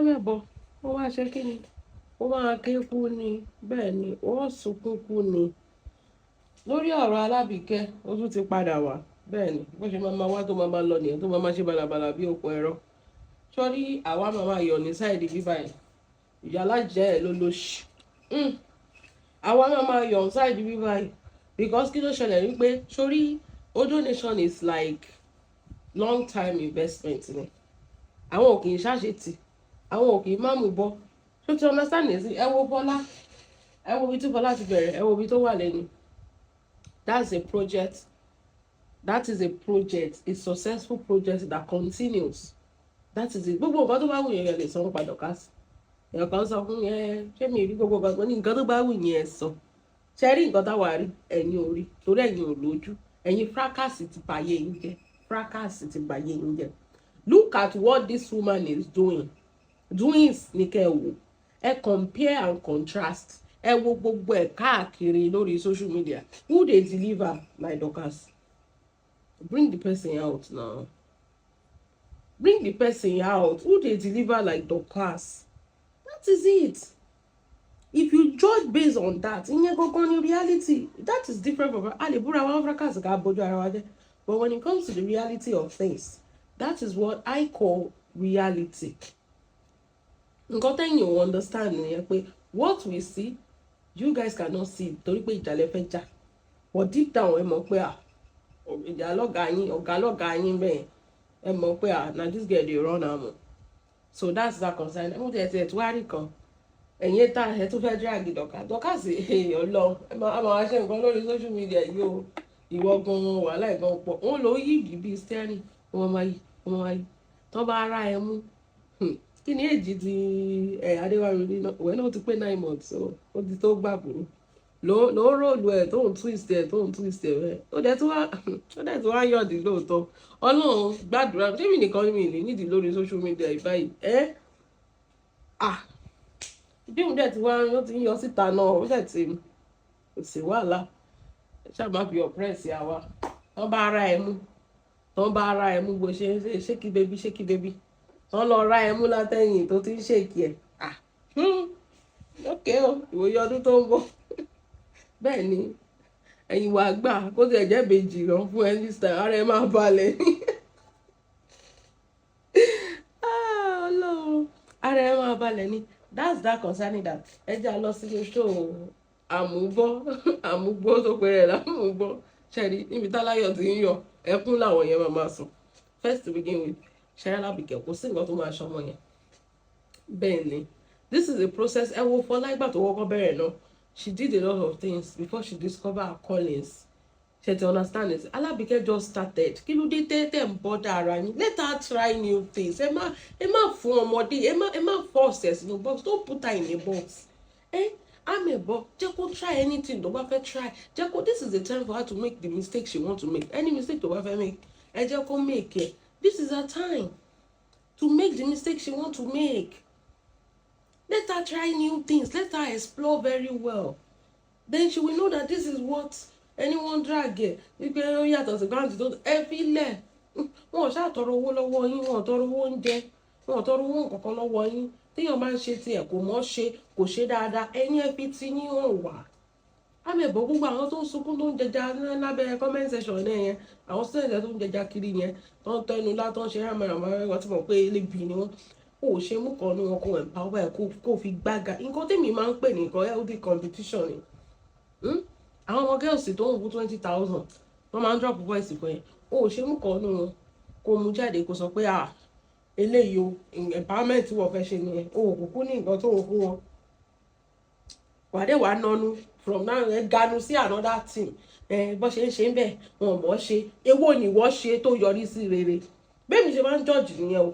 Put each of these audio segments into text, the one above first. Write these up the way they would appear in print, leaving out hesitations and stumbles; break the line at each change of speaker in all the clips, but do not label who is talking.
Amebo ó wá ṣe kí ni ó máa ké kú ni bẹ́ẹ̀ ni ó sunkún kú ni lórí ọ̀rọ̀ Alabike ó tún ti padà wá bẹ́ẹ̀ ni bó ṣe máa wá tó máa lọ nìyẹn tó máa ṣe balabala bí òpó ẹ̀rọ sórí àwa máa yọ̀ ní sáìdì bíbá yìí ìyá alájẹ́ ẹ̀ ló lóṣì àwa máa yọ̀ ní sáìdì bíbá yìí because kí ló ṣẹlẹ̀ wípé sórí Odo Nation is like long time investment ni àwọn ò kì í ṣàṣetì àwọn ò kì í má mú bọ́ ṣó ti understand ní sí ẹ wo Bọ́lá ẹ wo ibi tí Bọ́lá ti bẹ̀rẹ̀ ẹ wo ibi tó wà lẹ́nu that's a project that is a project a successful project that continues that is it gbogbo nǹkan tó bá wù yẹn lè sanwó padà kásì èèyàn kan sọ fún yẹn ṣé mi rí gbogbo nǹkan ní nǹkan tó bá wù yẹn sọ ṣe rí nǹkan táwa rí ẹ̀yin ò rí torí ẹ̀yin ò lójú ẹ̀yin fracas ti bàyè yín jẹ́ fracas ti bàyè yín jẹ́ look at what this woman is doing ní kẹ́ ẹ wò ẹ compare and contrast ẹ wo gbogbo ẹ̀ káàkiri lórí social media who dey deliver like Dorcas bring the person out now bring the person out who dey deliver like Dorcas that is it if you judge based on that ìyẹn gangan ni reality that is different from alebura wa fracas ká bójú ara wa jẹ́ but when it comes to the reality of things that is what I call reality. Nǹkan tẹ́yìn ò understand nìyẹn pé what we see you guys cannot see torí pé ìjàlẹ̀ fẹ́ jà but deep down ẹ mọ̀ pé ìjà lọ́gàá yín ọ̀gá lọ́gàá yín bẹ́ẹ̀ ẹ mọ̀ pé na this girl dey run am so that's that concern ẹ mú tẹ̀ tí wá rí kan ẹ̀yin tá ẹ tún fẹ́ drag Dorcas sí ọlọ ẹ máa wá ṣe nǹkan lórí social media yìí o ìwọ gan wàhálà ìgan pọ̀ wọn lọ yí ìdìbí steering wọn máa yí tán bá ara ẹ mú kí ni èjì ti adéwárí ní òwe náà ti pé 9 months so ó ti tó gbàgbó ló róòlù ẹ tó ń twist ẹ rẹ ó dẹ̀ tí wá yọ̀dí lóòótọ́ Ọlọ́run gbàdúrà tèmi nìkan mi lè nídìí lórí social media ìbáyìí bí òun dẹ̀ ti wá ó ti ń yọ síta náà ó dẹ̀ ti kò sí wàhálà ṣáà má fi ọ̀pẹ́rẹ́sì àwa tán bá ara ẹ mú bó ṣe ń ṣe ṣékì bébí wọ́n lọ ra ẹmú látẹ̀yìn tó ti ń ṣèkì ẹ̀ ókè o ìwòye ọdún tó ń bọ̀ bẹ́ẹ̀ ni ẹ̀yìn wà gbà kó tiẹ̀ jẹ́ bèjì rán fún ẹ this time ara ẹ máa balẹ̀ Ọlọ́run ara ẹ máa balẹ̀ ni that's that concerning that ẹ jẹ́ lọ sí show Amugbo tó pé rẹ̀ lámùgbọ́ ṣẹ́rí níbi táláyọ̀ ti ń yọ ẹkún làwọn yẹn máa sùn first to begin with Alabike kò sí nǹkan tó máa ṣọmọ yẹn bẹ́ẹ̀ ni this is a process ẹ wo Fọlá ìgbà tó wọ́kọ́ bẹ̀rẹ̀ náà she did a lot of things before she discovered her callings ṣe ti understand it Alabike just started kí ló dé tẹ́tẹ́ ń bọ́ dára yín let her try new things ẹ má fún ọmọdé ẹ má force ẹ sínú box don't put her in a box Amebo jẹ́ kó try anything tó bá fẹ́ try jẹ́ kó this is the time for her to make the mistake she want to make any mistake tó bá fẹ́ make ẹ jẹ́ kó make it. This is her time to make the mistake she wants to make. Let her try new things. Let her explore very well. Then she will know that this is what anyone drag it. You can yàtọ̀ sí ground to every leg. Wọ́n ṣá tọrọ owó lọ́wọ́ yín, wọ́n tọrọ owó oúnjẹ, wọ́n tọrọ owó nǹkan lọ́wọ́ yín. Téèyàn máa ń ṣe tiẹ̀ kò mọ̀ ṣe, kò ṣe dáadáa. Ẹ̀yin ẹ fi ti yín hàn wá. Amebo gbogbo àwọn tó ń sunkún tó ń jẹjà lábẹ́ comment section náà yẹn àwọn students tó ń jẹjà kiri yẹn tó ń tọ́ inú lá tó ń ṣe rámàràmà wọ́n ti mọ̀ pé elébi ni wọ́n ò ṣe mú kan ní wọn kó empower ẹ̀ kó fi gbága nǹkan tèmi máa ń pè ní nǹkan healthy competition ni àwọn ọmọ girls tó ń wú 20,000 wọ́n máa ń drop voice fún yẹn ò ṣe mú kan ní wọn kó mú jáde kó sọ pé eléyìí o empowerment wọ́n fẹ́ ṣe nìyẹn o kúkú ní nǹkan tó ń fún wọn wàdé wàá nọnu from now ganu sí another team bó ṣe ń ṣe ń bẹ̀ wọn mọ̀ ṣe èwo ni wọ́n ṣe tó yọrí sí rere bẹ́ẹ̀ mi ṣe máa ń judge nìyẹn o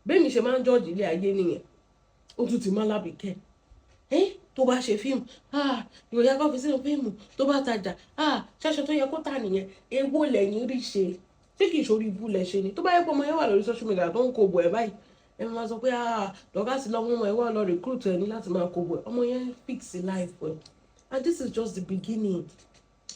bẹ́ẹ̀ mi ṣe máa ń judge ilé ayé nìyẹn ó tún ti má Alabike tó bá ṣe fíìmù ìròyìn akọ́ fi sínú fíìmù tó bá tajà ṣaṣọ tó yẹ kó tà nìyẹn èwo lẹ́yìn rí ṣe tí kì í ṣorí ibú lẹ ṣe ni tó bá yẹ pé ọmọ yẹn wà lórí social media tó ń kó bọ̀ ẹ̀ báyìí ẹ máa sọ pé Dorcas lọ́wọ́ ọmọ ẹ wà lọ recruit ẹ ní láti máa kó bọ̀ ẹ̀ ọmọ yẹn fix life well and this is just the beginning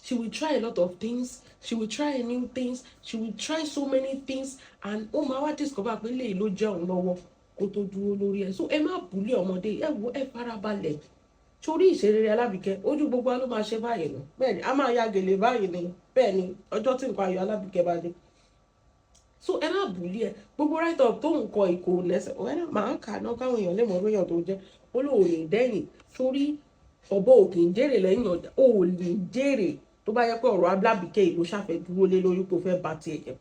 she will try a lot of things she will try new things she will try so many things and ó máa wá discover pé lè ló jẹ́ òun lọ́wọ́ kó tó dúró lórí ẹ̀. So ẹ má bùlé ọmọdé, ẹ wo ẹ farabalẹ̀. Torí ìṣerere Alabike ojú gbogbo ló máa ṣe báyìí lọ. Bẹ́ẹ̀ ni a máa ya gèlè báyìí ni. Bẹ́ẹ̀ ni ọjọ́ tí nǹkan ayọ̀ Alabike bá dé. So ẹ má bùlé ẹ. Gbogbo write up tó ń kọ ìkò lẹ́sẹ̀ ọ̀rẹ́ náà máa ń kà náà káwọn èèyàn lè mọ orí èèyàn tó jẹ́. Ó lóun lè dẹ́yìn torí ọ̀bọ òkè ń jèrè lẹ́yìn ọjà. Ó lè jèrè tó bá yẹ pé ọ̀rọ̀ Alabike ìlú ṣàfẹ́ dúró lé lórí pé ó fẹ́ bá tiẹ̀ jẹ́.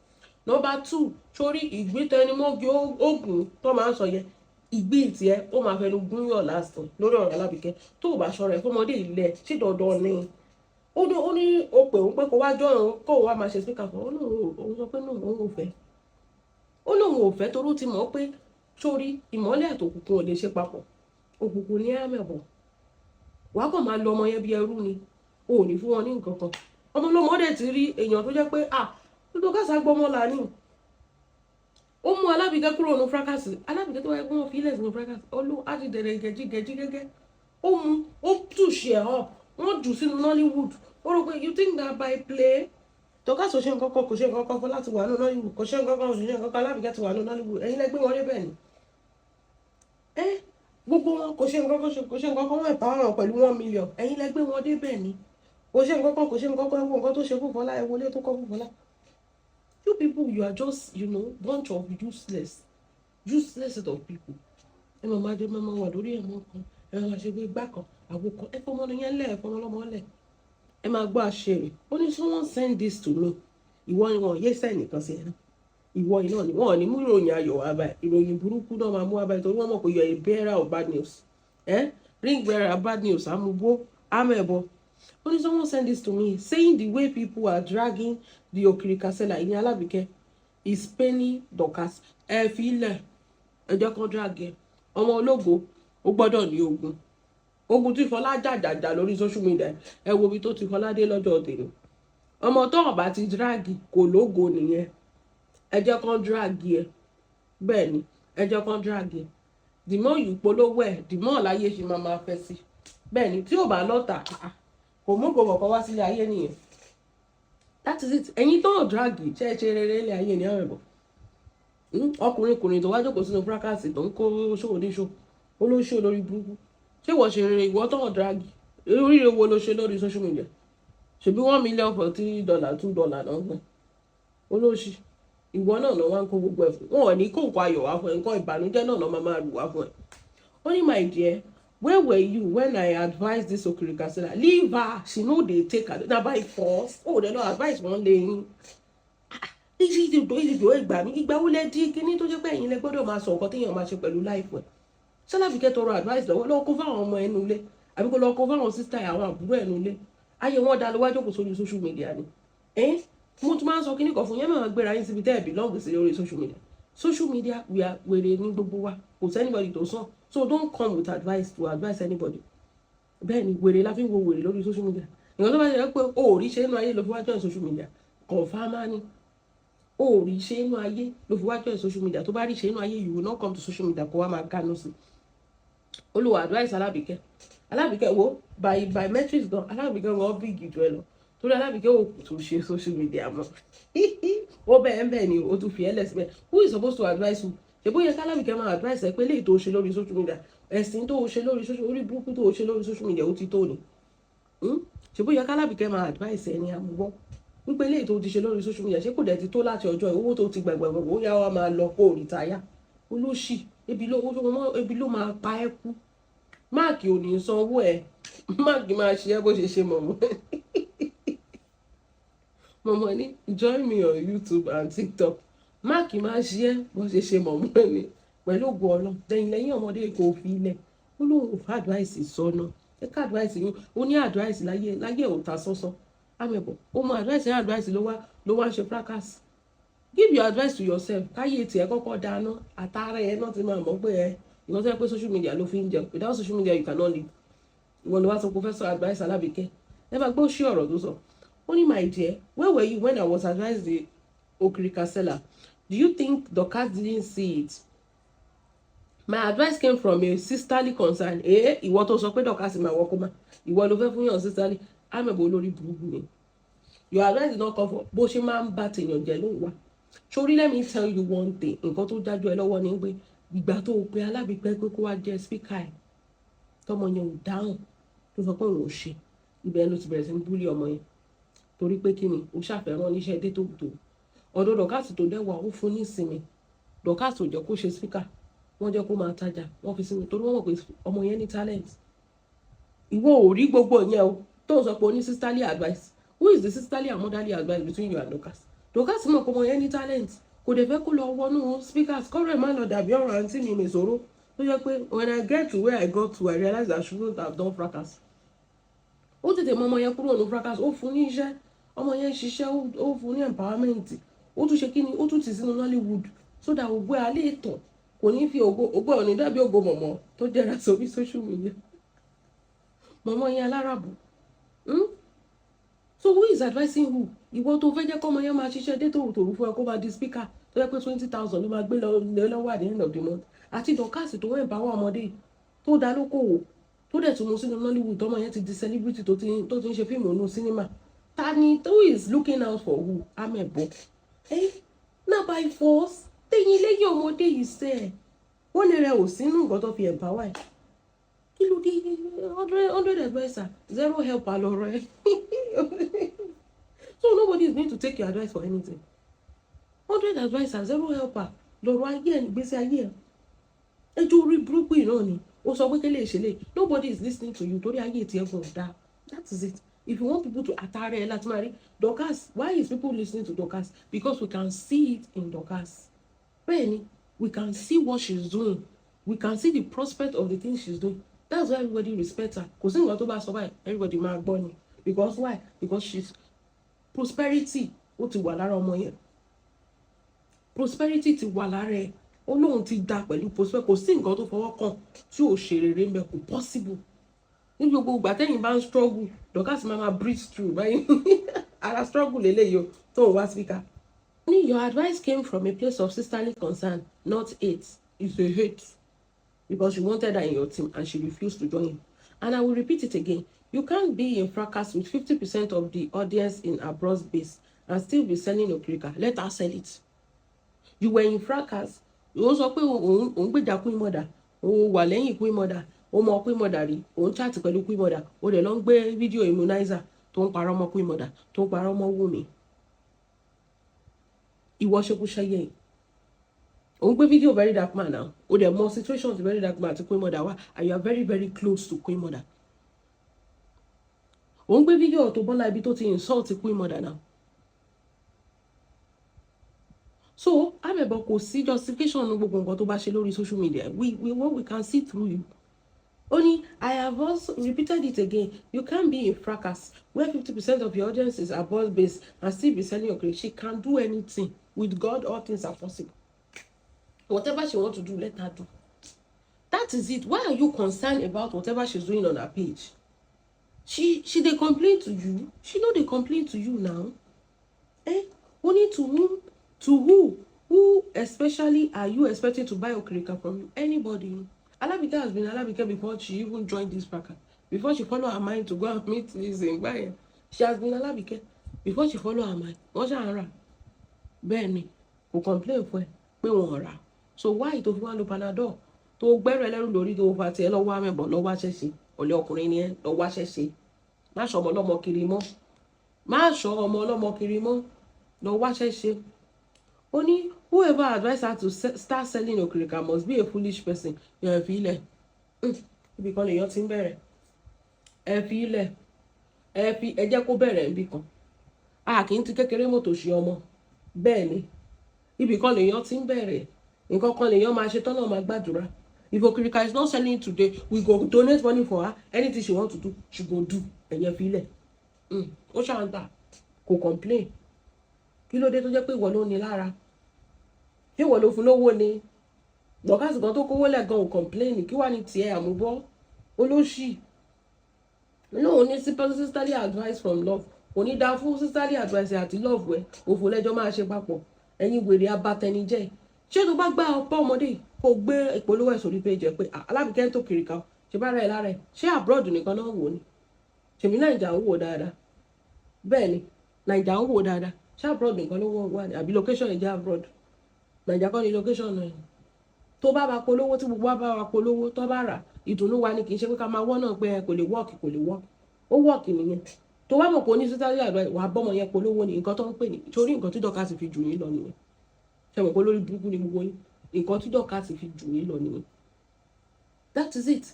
Number 2, torí ìgbítẹnimọ́gi ogun tó máa ń sọ yẹn ìgbín tiẹ̀ ó máa fẹnu gún yọ̀ lásán lórí ọ̀rọ̀ Alabike tó bá ṣọ́ra ẹ̀ fọmọdé ilẹ̀ ṣé dandan ni ó ní o pè òun pé kó wá jọ̀rùn kó wá máa ṣe speaker fún òun sọ pé òun ò fẹ́ ó lóun ò fẹ́ torí ó ti mọ̀ pé sórí ìmọ́lẹ̀ àtòkùnkùn ò lè ṣe papọ̀ òkùnkùn ní Amebo wàá kàn máa lo ọmọ yẹn bí ẹrú ni o ò ní fún wọn ní nǹkan kan ọmọ ọlọ́mọ dẹ̀ ti rí èèyàn tó jẹ́ pé tó kásá gbọmọ là ní ó mú Alabike kúrò ní fracas Alabike tó wáyé pé wọ́n fi ilẹ̀ sínú fracas olú àdìdẹ̀rẹ̀ gẹ̀jígẹ̀jí gẹ́gẹ́ ó mú ó túṣe ẹ̀ up wọ́n jù sínú Nollywood ó rò pé you think that by play tọ́ka sọ ṣe nǹkan kan kò ṣe nǹkan kan fún láti wà ní Nollywood kò ṣe nǹkan kan kò ṣe nǹkan kan Alabike ti wà ní Nollywood ẹ̀yin lẹ́gbẹ́ wọn débẹ̀ ni gbogbo wọn kò ṣe nǹkan kan wọ́n ẹ̀pá wọn pẹ̀lú 1 million ẹ̀yin lẹ́gbẹ́ wọn débẹ̀ ni kò ṣe nǹkan kan kò ṣe nǹkan kan ẹ̀wọ̀n nǹkan tó ṣe fún Fọlá ẹ̀wọ̀n ilé tó kọ́ fún Fọlá. You people, you are just, bunch of useless set of people. Ẹ máa dé máa wà lórí ẹ̀mọ́ kan, ẹ máa ṣe gbé gbá kan, àwo kan, ẹ fọmọ yẹn lẹ̀, ẹ fọmọ lọ́mọ lẹ̀. Ẹ máa gbọ́ àṣírí. Ó ní someone send this to me. Ìwọ ni wọn yé send nìkan sí ẹ. Ìwọ iná ni wọn ò ní mú ìròyìn ayọ̀ wá báyìí. Ìròyìn burúkú náà máa mú wá báyìí torí wọ́n mọ̀ pé you are a bearer of bad news. Ring bearer of bad news, Amubo, Amebo. Only someone sent this to me, saying the way people are dragging the Okirikasela in Alabike is paining Dorcas. Ẹ fi ilẹ̀ ẹjọ́ kan drag ẹ. Ọmọ ológo, ó gbọ́dọ̀ ní ogun. Ogun tí Fọlá jàjàjà lórí social media. Ẹ wo bí tó ti Fọlá dé lọ́jọ́ tèmi. Ọmọ tó bá ti drag kò lógo nìyẹn. Ẹjọ́ kan drag ẹ. Bẹ́ẹ̀ ni, ẹjọ́ kan drag ẹ. The more you polówó ẹ̀, the more láyé ṣe máa fẹ́ sí. Bẹ́ẹ̀ ni, tí ò bá lọ́tà, kò mú gbogbo wá sílé ayé nìyẹn. That is it. Ẹ̀yin tó drag ṣe rere ilé ayé ní Amebo. Ọkùnrin tó wá jókòó sínú fracas tó ń kó ṣòwò ní ṣò olóṣò lórí burúkú ṣé wọ́n ṣe rere ìwọ tó drag oríire wo ló ṣe lórí social media ṣebí $1 million for $3 $2 náà gbọ́n olóṣì ìwọ náà lọ wá ń kó gbogbo ẹ̀ fún wọn ò ní kó nǹkan ayọ̀ wá fún ẹ nǹkan ìbànújẹ́ náà lọ máa rù wá fún ẹ. Ó ní my dear, where were you when I advised this Okirikasela? Leave her. She know they take her. Now by force. Oh, they don't advise one lane. Ìgbà wo lẹ di kíní tó jẹ́ pé ẹ̀yin lẹ gbọ́dọ̀ máa sọ nǹkan téèyàn máa ṣe pẹ̀lú life ẹ̀. Alabike tọrọ advice lọ́wọ́ kó fáwọn ọmọ ẹnu ilé àbí kó lọ kó fáwọn sister àwọn àbúrò ẹnu ilé. Ayé wọn dá lọ́wọ́ jókòó sórí social media ni. Mo tún máa ń sọ kíní kan fún yẹn máa gbéra yín síbi tẹ́ ẹ̀ belong sí lórí social media. Social media wèrè ní gbogbo wa. Kò sí anybody tó sàn. So don't come with advice to advise anybody. Bẹ́ẹ̀ ni wèrè la fi ń wo wèrè lórí social media. Ìgbà tó bá ṣe pé o ò rí ṣe inú ayé ló fi wá join social media. Confirm ni. O ò rí ṣe inú ayé ló fi wá join social media. Tó bá rí ṣe inú ayé you will not come to social media kó wá máa gánú sí. Olúwa advice Alabike. Alabike wo by metrics gan Alabike wọ́n big jù ẹ lọ. Torí Alabike ò tún ṣe social media mọ́. Ó bẹ́ẹ̀ ni o tún fi ẹlẹ́sì bẹ́ẹ̀. Who is supposed to advise you? Ṣèbó yẹ Alabike máa advice ẹ pé léyìí tó ṣe lórí social media ẹ̀sìn tó ṣe lórí social orí burúkú tó ṣe lórí social media ó ti tó ni. Ṣèbó yẹ Alabike máa advice ẹ ní Amubo wípé léyìí tó ti ṣe lórí social media ṣé kò dẹ̀ ti tó láti ọjọ́ owó tó ti gbàgbàgbà ó yá wa máa lọ kó rìtáyà olóṣì ebi ló máa pa ẹ́ kú máàkì ò ní san owó ẹ̀ máàkì máa ṣe ẹ́ bó ṣe mọ̀mọ́ mọ̀mọ́ ní join me on YouTube and TikTok máàkì máa ṣe ẹ́ bó ṣe mọ̀mọ́ ni pẹ̀lú ògùn ọlọ́ lẹ́yìn ọmọdé kò fi ilẹ̀ ó lóun ò fà advice sọnà ẹ ká advice yín ó ní advice láyé ò ta sọ́sọ́ Amebo ó mọ advice ló wá ń ṣe fracas. Give your advice to yourself káyé tiẹ̀ kọ́kọ́ dáná àtàrà ẹ̀ náà ti máa mọ̀ pé ẹ ìwọ́n tó yẹ pé social media ló fi ń jẹun without social media you cannot live. Ìwọ́n ló wá sọ professor advice Alabike ẹ bá gbọ́ sí ọ̀rọ̀ tó sọ ó ní my dear where were you when I was advised the Okirikasela? Do you think Dorcas didn't see it? My advice came from a sisterly concern. Ìwọ tó sọ pé Dorcas máa wọ́kọ́ má ìwọ ló fẹ́ fún yàn sisterly Amebo olórí burúkú ni. Your advice did not come for bó ṣe máa ń bá tèèyàn jẹ ló wà. Sorry, let me tell you one thing. Nǹkan tó dájú ẹ lọ́wọ́ ni pé ìgbà tó pe Alabike pé kó wá jẹ́ speaker ẹ̀ tọmọ yẹn ò dáhùn tó sọ pé òun ò ṣe ibẹ̀ ló ti bẹ̀rẹ̀ sí ní búlì ọmọ yẹn torí pé kí ni ó ṣàfẹ́ràn oníṣẹ́ dé tó ọ̀dọ̀ dọ̀kásì tó dẹ́wà ó fún ní ìsinmi dọ̀kásì ò jẹ́ kó ṣe speaker wọ́n jẹ́ kó máa tajà wọ́n fi sinmi torí wọ́n mọ̀ pé ọmọ yẹn ní talent ìwọ ò rí gbogbo yẹn o tó ń sọ pé o ní sisterly advice who is the sisterly and motherly advice between you and dọ̀kásì mọ̀ pé ọmọ yẹn ní talent kò dẹ̀ fẹ́ kó lọ wọnú speakers kọ́rọ̀ ẹ̀ má lọ dàbí ọ̀rọ̀ àǹtí mi mèsòrò tó yẹ pé when I get to where I got to I realized I shouldn't have done fracas ó tètè mọ ọmọ yẹn kúrò ní fracas ó fún ní iṣẹ́ ọmọ yẹn ṣiṣẹ́ ó fún ní empowerment ó tún ṣe kíni ó tún ti sínú Nollywood so that ògbó alẹ́ ìtàn kò ní fi ògbó ọ̀nì dàbí ògbó mọ̀mọ́ tó jẹ́ra sórí social media mọ̀mọ́ yẹn alárabù so who is advising who ìwọ tó fẹ́ jẹ́ kọ́mọ yẹn máa ṣiṣẹ́ dé tòrò fún ẹ kó máa di speaker tó yẹ pé 20,000 ló máa gbé lọ́wọ́ at the end of the month àti dọ̀kásì tó wẹ̀ bá wà ọmọdé tó dá lókòwò tó dẹ̀ tún mú sínú Nollywood tọmọ yẹn ti di celebrity tó ti ń ṣe fíìmù nínú sinimá tani who is looking out for who Amebo na by force tẹ̀yìn lẹ́yìn ọmọdé yìí sẹ́ ẹ̀ wọ́n ní rẹ̀ ò sínú nǹkan tó fi empower ẹ̀ kí ló dé 100 adviser 0 helper lọ́rọ̀ ẹ̀ so nobody is going to take your advice for anything 100 adviser 0 helper lọ́rọ̀ ayé ẹ̀ nígbésí ayé ẹ̀ ẹjọ́ orí burúkú yìí náà ni ó sọ pé kélé ìṣẹ̀lẹ̀ nobody is listening to you torí ayé ti ẹ̀gbọ́n ọ̀dà that is it if you want people to atare ẹ̀ láti máa rí Dorcas why is people listening to Dorcas because we can see it in Dorcas bẹ́ẹ̀ni we can see what she's doing we can see the prospect of the things she's doing that's why everybody respects her kò sí nǹkan tó bá sọ báyìí everybody máa gbọ́ ni because why because she's prosperity ó ti wà lára ọmọ yẹn prosperity ti wà lára ẹ̀ Ọlọ́run ti dá pẹ̀lú prosperity kò sí nǹkan tó fọwọ́ kàn tí ò ṣe rere ń bẹ kò possible ní gbogbo ìgbà tẹ́yìn bá ń struggle Dorcas máa breathe through báyìí ara struggle lélẹ́yìí o tó ń wá speaker. Your advice came from a place of sisterly concern not hate it's a hate because you wanted her in your team and she refused to join you and I will repeat it again you can't be in fracas with 50% of the audience in abroad base and still be selling okrika let her sell it you were in fracas ó sọ pé òun gbèjà Queen Mother òun wà lẹ́yìn Queen Mother ó mọ Queen Mother rí òun chat pẹ̀lú Queen Mother ó dẹ̀ lọ ń gbé fídíò immunizer tó ń parọ́ mọ́ Queen Mother tó ń parọ́ mọ́ Wùmí ìwọ ṣekúṣẹyẹ òun gbé fídíò very dark man now ó dẹ̀ mọ situations very dark man àti Queen Mother wá and you are very very close to Queen Mother òun gbé fídíò tó bọ́lá ibi tó ti insult Queen Mother now. So Amebo kò sí justification ní gbogbo nǹkan tó bá ṣe lórí social media we can see through you. Only I have also repeated it again you can't be in fracas where 50% of your audience is abroad based and still be selling your credit. She can do anything with God all things are possible. Whatever she wants to do let her do. That is it. Why are you concerned about whatever she's doing on her page? She they complain to you. She know they complain to you now. Only to whom? To who? Who especially are you expecting to buy okrika from you? Anybody. Alabike has been Alabike before she even joined this packer. Before she followed her mind to go and meet this buyer. She has been Alabike before she followed her mind. What's her? Benny, who complain for pé wọ́n rà. So why tó fi wá lo Panadol? Tó gbẹ́rù ẹlẹ́rù lórí tó fa tiẹ̀ lọ́wọ́ Amebo lọ́wọ́ àṣẹṣe. Ọ̀lẹ ọkùnrin ni ẹ́ lọ́wọ́ àṣẹṣe. Má ṣọ́ ọmọ ọlọ́mọ kiri mọ́. Má ṣọ́ ọmọ ọlọ́mọ kiri mọ́. Lọ́wọ́ àṣẹṣe. Only whoever advised her to start selling okrika must be a foolish person. You feel it. Ibi kan lèèyàn ti ń bẹ̀rẹ̀. Ẹ fi ilẹ̀. Ẹ jẹ́ kó bẹ̀rẹ̀ níbì kan. A kì í ti kékeré mọ́tò ṣe ọmọ. Bẹ́ẹ̀ ni. Ibi kan lèèyàn ti ń bẹ̀rẹ̀. Nǹkan kan lèèyàn máa ṣe tọ́nà máa gbàdúrà. If okrika is not selling today, we go donate money for her. Anything she want to do, she go do. Ẹ̀yẹ fi ilẹ̀. Ó ṣàǹtà. Kò complain. Kí ló dé tó jẹ́ pé ìwọ ló ní lára? Ṣé ìwọ ló fún lówó ni? Dorcas gan tó kówó lẹ̀ gan ò complain kí wá ní tiẹ̀ Amubo olóṣì. Lóun ní sisterly advice from love. Kò ní dá fún sisterly advice àti love ẹ̀. Òfò lẹ́jọ́ máa ṣe papọ̀. Ẹ̀yin wèrè abatẹnijẹ́. Ṣé tó bá gbá ọ̀pọ̀ ọmọdé kó gbé ìpolówó ẹ̀ sórí page pé Alabike tó kiri ká ṣe bá rẹ̀ lára ẹ̀. Ṣé abroad nìkan náà wò ni? Ṣèmi Naija ń wò dáadáa. Bẹ́ẹ̀ ni Naija ń wò dáadáa. Ṣé abroad nìkan ló wọ́n wà ní àbí location ìjà abroad? Naija kọ́ ni location náà. tó bá wa polówó tí gbogbo wa bá wa polówó tó bá rà ìdùnnú wa ni kì í ṣe pé ká máa wọ́nà pé kò lè work ó work nìyẹn tó wá mọ̀ pé oníṣítàlì àgbà wà bọ́mọ yẹn polówó ni nǹkan tó ń pè ní torí nǹkan tí dọ́kà sì fi jù yín lọ nìyẹn ṣe mọ̀ pé lórí burúkú ni gbogbo yín nǹkan tí dọ́kà sì fi jù yín lọ nìyẹn that is it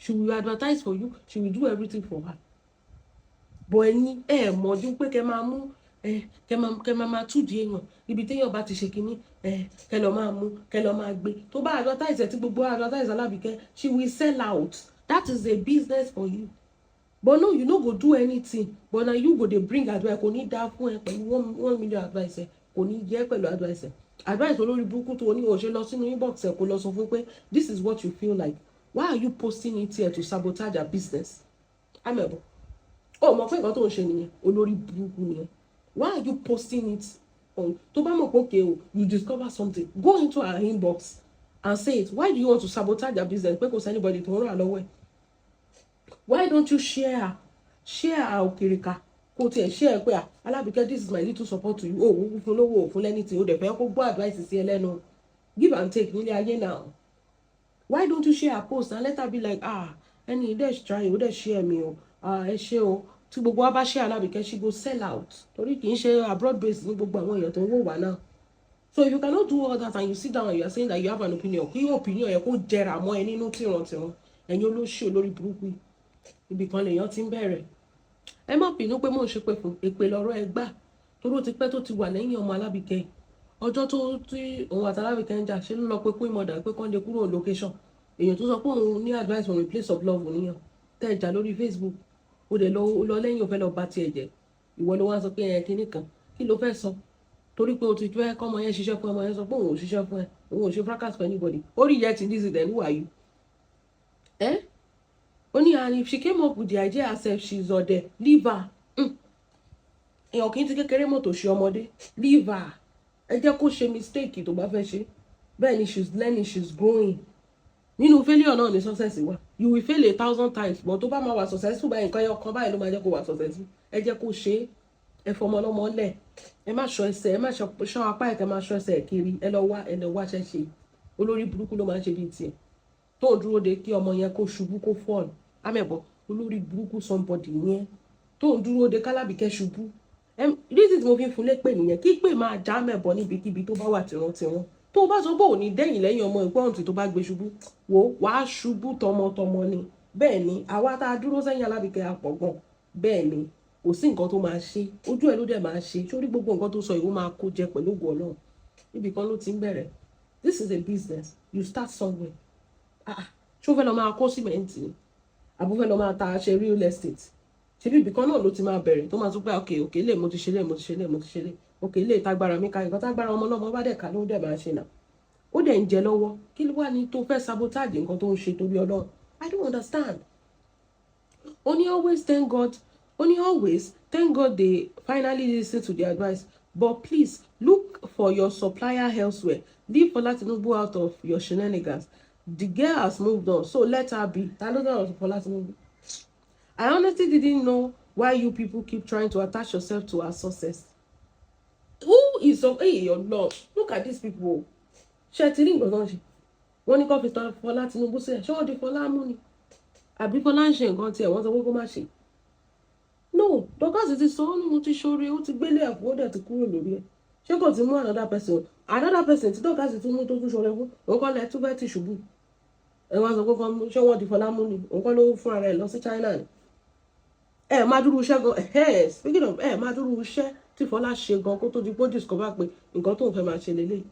she will advertise for you she will do everything for her bọ̀ ẹ̀yin mọ̀jú pé kẹ́ máa mú kẹ́ máa túdìí èèyàn ibi téèyàn bá ti ṣe kínní kẹ́ lọ máa mú kẹ́ lọ máa gbé tó bá advertise tí gbogbo advertise Alabike she will sell out that is a business for you but no you no go do anything but na you go dey bring advice kò ní dá fún ẹ pẹ̀lú 1 million advice ẹ kò ní jẹ́ pẹ̀lú advice ẹ advice olórí burúkú tó ní o ṣe lọ sínú inbox ẹ kó lọ sọ fún pé this is what you feel like why are you posting it here to sabotage her business Amebo mọ̀ pé nǹkan tó ń ṣe nìyẹn olórí burúkú nìyẹn why are you posting it on tó bá mọ̀ pé okay you discover something go into her inbox and say it why do you want to sabotage her business pé kò sí anybody tó ń ràn lọ́wọ́ ẹ̀ why don't you share her òkèrèkà kò tiẹ̀ share pé Alabike this is my little support to you òun fún lówó òfun lẹ́nìtì ó dẹ̀ fẹ́ kó gbọ́ advice sí ẹ lẹ́nu give and take nílé ayé now why don't you share her post and let her be like ẹni dẹ̀ try ó dẹ̀ share mi o ẹ ṣé o tí gbogbo wa bá share Alabike she go sell out torí kì í ṣe abroad based ní gbogbo àwọn èèyàn tó ń wò wá náà so if you cannot do all that and you sit down and you are saying that you have an opinion kí opinion yẹ kó jẹrà mọ́ ẹ nínú tìrantìran ẹ̀yin olóṣì olórí burúkú ibì kan lèèyàn ti ń bẹ̀rẹ̀ ẹ má bínú pé mò ń ṣe pé fún èpè lọ́rọ̀ ẹ gbà toró ti pẹ́ tó ti wà lẹ́yìn ọmọ Alabike ọjọ́ tó tí òun àti Alabike ń jà ṣe ló lọ pé queen mother pé kán lè kúrò location èèyàn tó sọ pé òun ní advice on a place of love níyàn tẹ́ ẹ jà lórí Facebook ó dẹ̀ lọ lẹ́yìn ó fẹ́ lọ bá tiẹ̀ jẹ́ ìwọ ló wá sọ pé kinní kan kí ló fẹ́ sọ torí pé o ti fẹ́ kọ́ ọmọ yẹn ṣiṣẹ́ fún ọmọ yẹn sọ pé òun ò ṣiṣẹ́ fún ẹ òun ò ṣe fracas for anybody ó rí yẹn ti dísì then who are you only and if she came up with the idea herself she's ọdẹ leave her èèyàn kì í ti kékeré mọ́tò ṣe ọmọdé leave her ẹ jẹ́ kó ṣe mistake tó bá fẹ́ ṣe bẹ́ẹ̀ ni she's learning she's growing nínú failure náà ni success wà you will fail 1,000 times but tó bá máa wà successful báyìí nǹkan ẹyọ kan báyìí ló máa jẹ́ kó wà successful ẹ jẹ́ kó ṣe ẹ fọmọ ọlọ́mọ lẹ̀ ẹ má ṣọ́ ẹsẹ̀ ẹ má ṣọ́ apá ẹ̀ kẹ́ má ṣọ́ ẹsẹ̀ kiri ẹ lọ wá ṣẹ́ṣe olórí burúkú ló máa ń ṣe bíi tiẹ̀ tó ń dúró de kí ọmọ yẹn kó ṣubú kó fall Amebo olórí burúkú somebody yẹn tó ń dúró de Alabike ṣubú reason tí mo fi ń fún lépè nìyẹn kí pè máa já Amebo níbikíbi tó bá wà tìrantìran tó bá sọ pé òní dẹ́yìn lẹ́yìn ọmọ ìgbọ́n tó bá gbé ṣubú wàá ṣubú tọmọtọmọ ni bẹ́ẹ̀ ni àwa tá a dúró sẹ́yìn Alabike àpọ̀gbọ̀n bẹ́ẹ̀ ni kò sí nǹkan tó máa ṣe ojú ẹ̀ ló dẹ̀ máa ṣe sórí gbogbo nǹkan tó sọ ìwọ máa kó jẹ pẹ̀lú ògùn Ọlọ́run ibì kan ló ti ń bẹ̀rẹ̀ this is a business you start somewhere ṣó fẹ́ lọ máa kó símẹ́ǹtì ni àbúfẹ́ lọ máa ta ṣe real estate ṣebí ibì kan náà ló ti máa bẹ̀rẹ̀ tó máa tún pé okay lè mo ti ṣe lè lè tágbára mi ká nǹkan tágbára ọmọ ọlọ́mọ bá dẹ̀ ká ló dẹ̀ máa ṣe náà ó dẹ̀ ń jẹ lọ́wọ́ kí ló wà ní tó fẹ́ sabotage nǹkan tó ń ṣe torí Ọlọ́run I don't understand always thank God they finally listen to the advice but please look for your supplier elsewhere leave Fola Tinubu out of your shenanigans the girl has moved on so let her be Fola Tinubu I honestly didn't know why you people keep trying to attach yourself to our success who is your Lord look at these people ṣe ti rí nǹkan tó ń ṣe wọ́n ní kó fi tán Fola Tinubu sílẹ̀ ṣé wọ́n di Fola mú ni àbí Fola ń ṣe nǹkan tiẹ̀ wọ́n sọ pé kó má ṣe no Dorcas ti sọ ọ́ ní mo ti ṣoore ó ti gbélé ẹ̀fọ́ ó dẹ̀ ti kúrò lórí ẹ̀ ṣé kò ti mú another person tí Dorcas ti mú tó tún ṣoore fún òun kọ́ lẹ tún fẹ́ ti ṣubú ẹ wá sọ pé ṣé wọ́n di Fola mú ni òun kọ́ ló fún ara ẹ̀ lọ sí China ni má dúró iṣẹ́ gan speaking of má dúró iṣẹ́ tí Fola ṣe gan kó tó di pé ó discover pé nǹkan tó ń fẹ́ máa ṣe lélẹ́yìí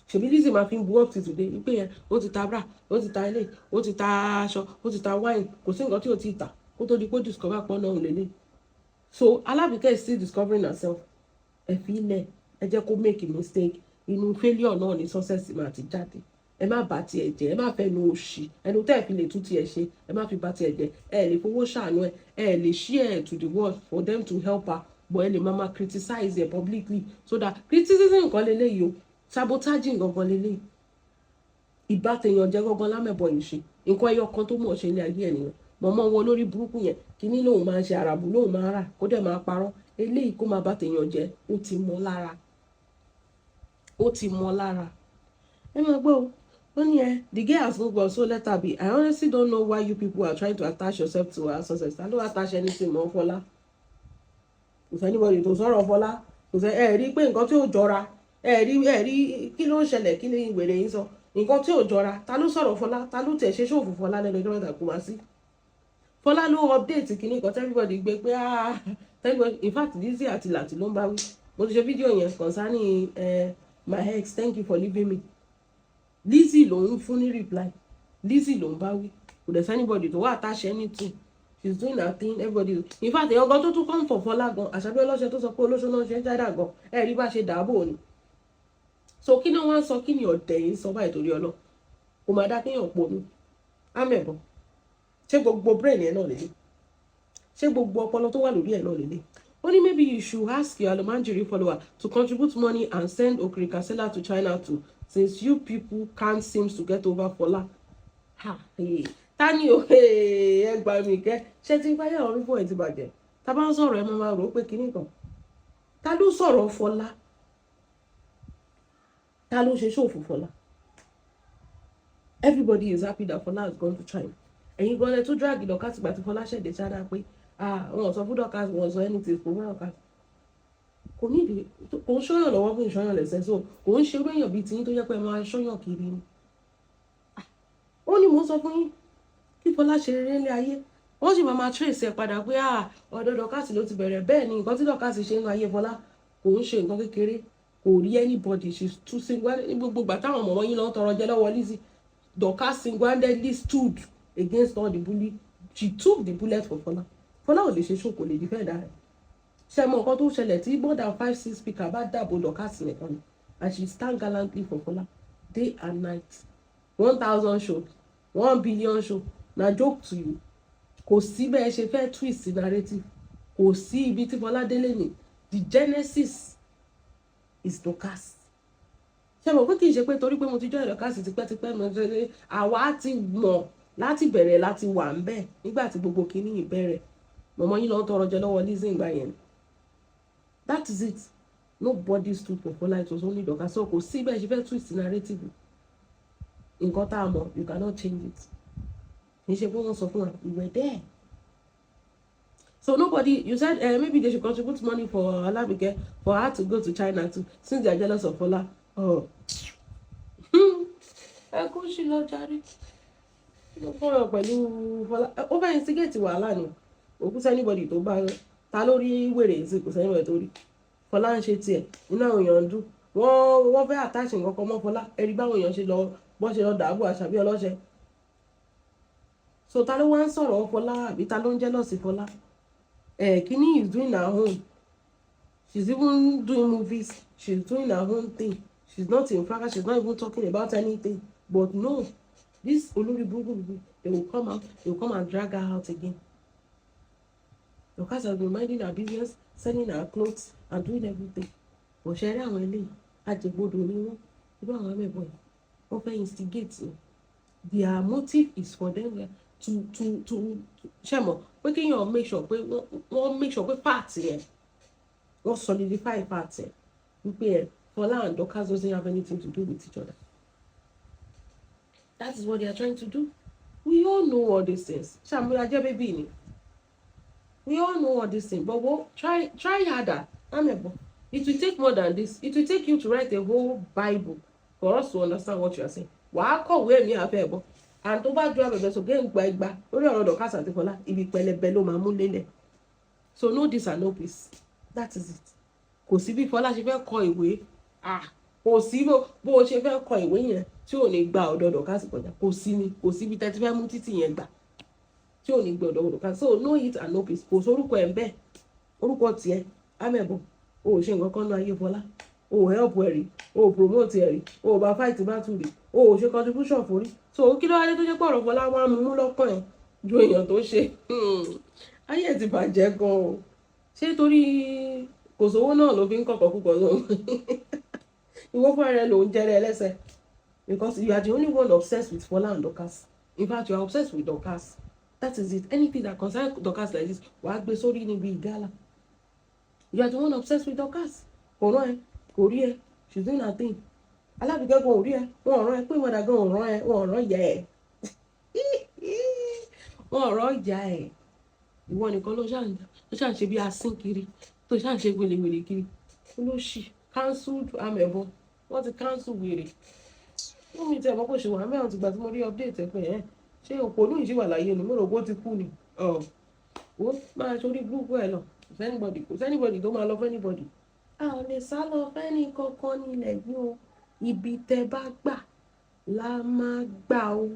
ṣèbí Lizzy máa fi ń bu up to today wípé yẹn ó ti ta bra ó ti ta ilé ó ti ta aṣọ ó ti ta wine kò sí nǹkan tí ó ti tà kó tó di pé discover pọ́n náà lélẹ̀ so Alabike is still discovering herself ẹ fi ilẹ̀ ẹ jẹ́ kó make a mistake inú failure náà ní success máa ti jáde ẹ má bà tiẹ̀ jẹ́ ẹ má fẹ́ nu òṣì ẹnu tẹ́ ẹ fi lè tún tiẹ̀ ṣe ẹ má fi bà tiẹ̀ jẹ́ ẹ lè fowó ṣàánú ẹ lè share to the world for them to help her but ẹ lè máa criticize her publicly so that criticism nǹkan lélẹ́yìí o sabotaging gangan lélẹ̀ ìbátẹ̀yàn jẹ́ gangan lámẹ̀bọ̀ yìí ṣe nǹkan ẹyọ kan tó mọ̀ ṣe ilé ayé ènìyàn mọ̀mọ́ wọn lórí burúkú yẹn kíní lòun máa ń ṣe àràbù lòun máa ń rà kó dẹ̀ máa parọ́ eléyìí kó máa bátẹ̀yàn jẹ́ ó ti mọ́ lára ẹ máa gbọ́ o The girl has moved on, so let her be. I honestly don't know why you people are trying to attach yourself to her success. I don't attach anything more Fola. If anybody to sọ̀rọ̀ Fola, kò sẹ́ ẹ rí pé nǹkan tí ò jọra, ẹ rí kí ló ń ṣẹlẹ̀, kí ni ìwèrè yín sọ, nǹkan tí ò jọra, ta ló sọ̀rọ̀ Fola, ta ló tẹ̀ ṣe ṣòfò Fola lẹ́nu ọjọ́ mẹ́ta kò wá sí. Fola ló update kìíní kan everybody gbé pé everybody, in fact Lizzy àti Lati ló ń bá wí. Mo ti ṣe fídíò yẹn concerning my ex, thank you for leaving me. Lizzy ló ń fún ní reply, Lizzy ló ń bá wí, kò dẹ̀ anybody tó wá attach anything. She's doing her thing, everybody. In fact èèyàn gan tó tún come for Fola gan, Àṣàbí ọlọ́ṣẹ́ tó sọ pé olóṣó náà ṣe ń jáde gan, ẹ rí bá ṣe dàbò ni. So kí ni wọ́n sọ, kí ni ọ̀dẹ̀ yìí sọ báyìí torí ọlọ́, kò máa dá kéèyàn ponú. Amebo, ṣé gbogbo brain ẹ̀ náà lélẹ̀, ṣé gbogbo ọpọlọ tó wà lórí ẹ̀ náà lélẹ̀. Only maybe you should ask your Almanjiri follower to contribute money and send Okrikasela to China too, since you people can't seem to get over Fola. Tani o ẹ gbà mí kẹ́, ṣé tí báyà orí fún ẹ̀ ti bàjẹ́. Tá bá ń sọ̀rọ̀ ẹ máa rò pé kinní kan. Ta ló sọ̀rọ̀ Fola? Ta ló ṣe ṣòfò Fola? Everybody is happy that Fola has gone to China. Ẹ̀yin gan lẹ tó drag Dorcas gbà tí Fola ṣẹ̀dẹ̀ China pé wọn sọ fún Dorcas, wọn sọ anything kò wọ́n Dorcas. Kò ní ìdí, kò ń ṣọ́yàn lọ́wọ́ fún ìṣọ́yàn lẹ́sẹ̀, so kò ń ṣe èèyàn bíi tiyín tó yẹ pé máa ṣọ́yàn kiri ni. Ó ní mò ń sọ fún yín kí Fola ṣe rere ní ayé, wọ́n sì máa trace ẹ̀ padà pé ọ̀dọ̀ Dorcas ló ti bẹ̀rẹ̀. Bẹ́ẹ̀ ni nǹkan tí Dorcas ṣe nínú ayé Fola kò ń ṣe nǹkan kékeré, kò rí anybody, she's too single. Gbogbo ìgbà táwọn ọmọ wọn yín lọ tọrọ jẹ lọ́wọ́ Lizzy, Dorcas single-handedly stood against all the bully. She took the bullet for Fola. Fola ò lè ṣe ṣó, kò lè defend her. Ṣé mọ nǹkan tó ṣẹlẹ̀ tí more than 5-6 speaker bá dàbò Dorcas nìkan ni, and she stand gallantly for Fola day and night. 1,000 show, 1 billion show, na joke to you. Kò sí bẹ́ẹ̀ ṣe fẹ́ twist narrative, kò sí ibi tí Fola délé ni. The genesis is Dorcas. Ṣé mọ̀ pé kì í ṣe pé torí pé mo ti join Dorcas tipẹ́tipẹ́ mo ṣe àwa ti mọ̀ láti bẹ̀rẹ̀ láti wà ń bẹ̀ nígbà tí gbogbo kìíní yìí bẹ̀rẹ̀. Mọ̀mọ́ yín lọ tọrọ jẹ lọ́wọ́ Lizzy ìgbà yẹn. That is it. Nobody stood for Fola, it was only Dorcas. So kò sí bẹ́ẹ̀ ṣe fẹ́ twist narrative. Nǹkan tá a mọ̀, you cannot change it. Kì í ṣe pé wọ́n sọ fún wa, we were there. So nobody, you said maybe they should contribute money for Alabike for her to go to China too, since they are jealous of Fola. Ẹ kó sí lọ jàre. Ló fọ̀rọ̀ pẹ̀lú Fola. Ó fẹ́ instigate wàhálà ni. Òkú sí anybody tó bá ta lórí wèrè sí, kò sí anybody tó rí. Fola ń ṣe tiẹ̀, iná àwọn èèyàn ń dún. Wọ́n fẹ́ attach nǹkan kan mọ́ Fola. Ẹ rí báwọn èèyàn ṣe lọ bọ́ ṣe lọ dàbò Àṣàbí ọlọ́ṣẹ́. So ta ló wá ń sọ̀rọ̀ Fola àbí ta ló ń jealous Fola? Kini is doing her own. She's even doing movies. She's doing her own thing. She's not in fracas. She's not even talking about anything. But no, this Olori Bugu, they will come out. They will come and drag her out again. Dorcas has been minding her business, selling her clothes and doing everything. But ṣe rí àwọn eléyìí, àjẹgbodò ni wọ́n. Irú àwọn Amebo yìí, wọ́n fẹ́ instigate ni. Their motive is for them to ṣẹ̀mọ̀ pé kéèyàn make sure pé wọ́n make sure pé parts yẹn wọ́n solidify parts yẹn wípé Fola and Dorcas doesn't have anything to do with each other. That is what they are trying to do. We all know all these things. Ṣàmúlajẹ́ bébì ni. We all know all these things, but we'll try harder. Amebo, it will take more than this. It will take you to write a whole Bible for us to understand what you are saying. Wàá kọ̀wé mi Amebo. And tó bá ju Amebo so gé ń gba igba lórí ọ̀rọ̀ Dorcas àti Fola, ibi pẹlẹbẹ ló máa mú lélẹ̀. So no this and no peace. That is it. Kò sí bí Fola ṣe fẹ́ kọ ìwé. Kò sí bó o ṣe fẹ́ kọ ìwé yẹn tí ò ní gba ọ̀dọ̀ Dorcas kọjá. Kò sí ni, kò sí bí tẹ́tí fẹ́ mú títì yẹn gbà tí ò ní gbé ọ̀dọ̀ Dorcas. So no it and no peace. Kò sórúkọ ẹ̀ ń bẹ́ẹ̀. Orúkọ tiẹ̀ Amebo. O ò ṣe nǹkan kan ní ayé Fola. O ò help ẹ̀ rí. O ò promote ẹ̀ rí. O ò bá fight battle rí. O ò ṣe contribution fún rí. So kí ló wá dé tó jẹ́ pé ọ̀rọ̀ Fola wá mú lọ́kàn ẹ̀ ju èèyàn tó ṣe. Ayé ẹ̀ ti bàjẹ́ gan o. Ṣé torí kò sówó náà ló fi ń kọ̀kọ̀ púpọ̀ lọ? Ìwọ fún ara ẹ ló ń jẹ́rẹ́ ẹlẹ́sẹ̀. Because you are the only one obsessed with Fola and Dorcas. In fact, you are obsessed with Dorcas. That is it. Anything that concerns Dorcas like this, wàá gbé sórí níbi ìgálà. You are the one obsessed with Dorcas. Kò rán ẹ, kò rí ẹ, she's doing her thing. Alabike gan ò rí ẹ, wọn ò rán ẹ pé ìmọ̀dà gan ò rán ẹ, wọn ò rán ìyá ẹ wọn ò rán ìyá ẹ, ìwọ nìkan ló ṣàn ṣe bí asín kiri, tó ṣàn ṣe gbèlègbèlè kiri, olóṣì cancelled Amebo, wọ́n ti cancel wèrè. Wọ́n mi tẹ̀ mọ́ kó ṣe wà mẹ́rin ti gbà tí mo rí update ẹ̀ pé ẹ̀ ṣé òpònú yìí ṣì wà láyé ni mo rò pé ó ti kú ni. Ó máa ṣorí gúrúùpù ẹ̀ lọ, kò sẹ́nibọ̀dì tó máa lọ fún anybody. A ò lè sá lọ fẹ́ni kankan nílẹ̀ yìí o, ibi tẹ bá gbà la máa gbà o.